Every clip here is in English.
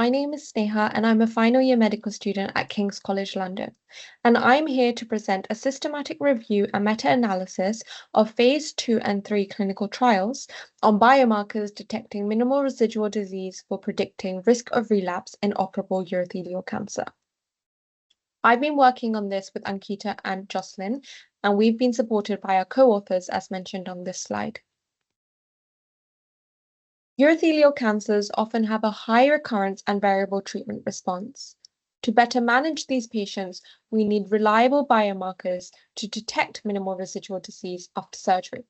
my name is Sneha and I'm a final year medical student at King's College London. And I'm here to present a systematic review and meta-analysis of phase 2 and 3 clinical trials on biomarkers detecting minimal residual disease for predicting risk of relapse in operable urothelial cancer. I've been working on this with Ankita and Jocelyn, and we've been supported by our co-authors as mentioned on this slide. Urothelial cancers often have a high recurrence and variable treatment response. To better manage these patients, we need reliable biomarkers to detect minimal residual disease after surgery.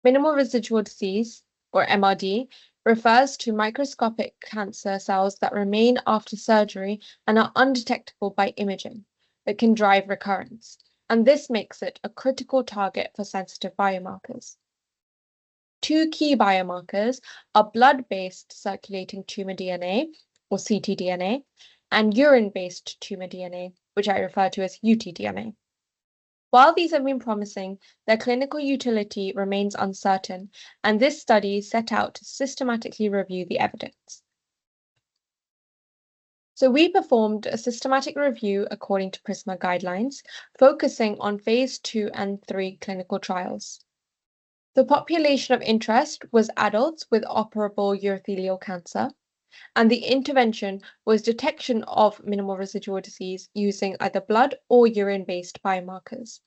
Minimal residual disease, or MRD, refers to microscopic cancer cells that remain after surgery and are undetectable by imaging, but can drive recurrence, and this makes it a critical target for sensitive biomarkers. Two key biomarkers are blood-based circulating tumor DNA, or ctDNA, and urine-based tumor DNA, which I refer to as utDNA. While these have been promising, their clinical utility remains uncertain, and this study set out to systematically review the evidence. So we performed a systematic review according to PRISMA guidelines, focusing on phase 2 and 3 clinical trials. The population of interest was adults with operable urothelial cancer, and the intervention was detection of minimal residual disease using either blood or urine-based biomarkers.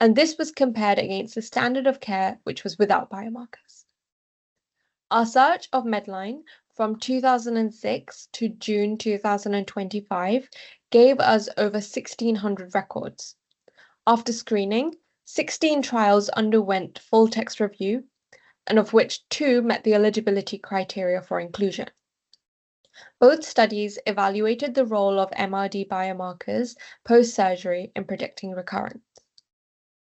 And this was compared against the standard of care, which was without biomarkers. Our search of Medline from 2006 to June 2025 gave us over 1,600 records. After screening, 16 trials underwent full text review, and of which 2 met the eligibility criteria for inclusion. Both studies evaluated the role of MRD biomarkers post-surgery in predicting recurrence.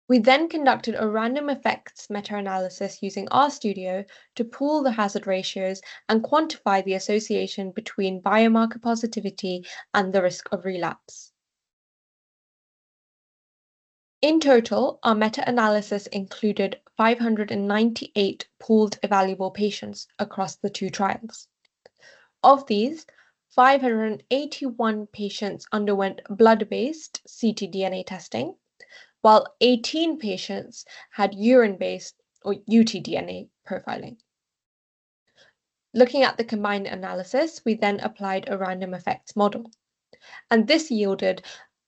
We then conducted a random effects meta-analysis using RStudio to pool the hazard ratios and quantify the association between biomarker positivity and the risk of relapse. In total, our meta-analysis included 598 pooled evaluable patients across the 2 trials. Of these, 581 patients underwent blood-based ctDNA testing, while 18 patients had urine-based or utDNA profiling. Looking at the combined analysis, we then applied a random effects model, and this yielded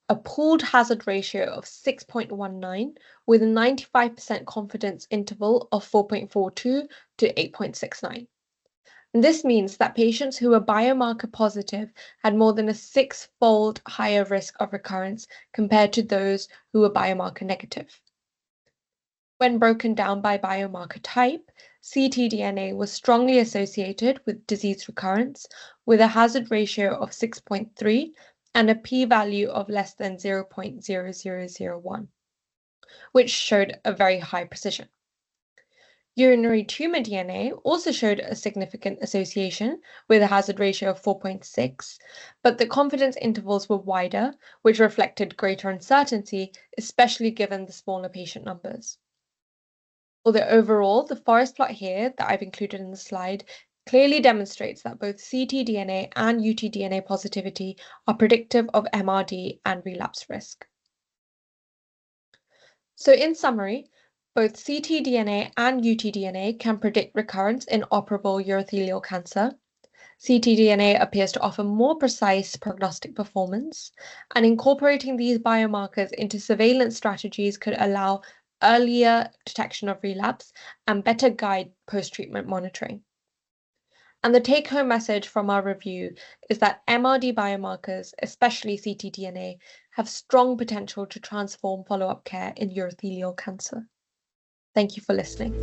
a pooled hazard ratio of 6.19 with a 95% confidence interval of 4.42 to 8.69. And this means that patients who were biomarker positive had more than a 6-fold higher risk of recurrence compared to those who were biomarker negative. When broken down by biomarker type, ctDNA was strongly associated with disease recurrence with a hazard ratio of 6.3 and a p-value of less than 0.0001, which showed a very high precision. Urinary tumor DNA also showed a significant association with a hazard ratio of 4.6, but the confidence intervals were wider, which reflected greater uncertainty, especially given the smaller patient numbers. Although overall, the forest plot here that I've included in the slide clearly demonstrates that both ctDNA and utDNA positivity are predictive of MRD and relapse risk. So in summary, both ctDNA and utDNA can predict recurrence in operable urothelial cancer. ctDNA appears to offer more precise prognostic performance, and incorporating these biomarkers into surveillance strategies could allow earlier detection of relapse and better guide post-treatment monitoring. And the take-home message from our review is that MRD biomarkers, especially ctDNA, have strong potential to transform follow-up care in urothelial cancer. Thank you for listening.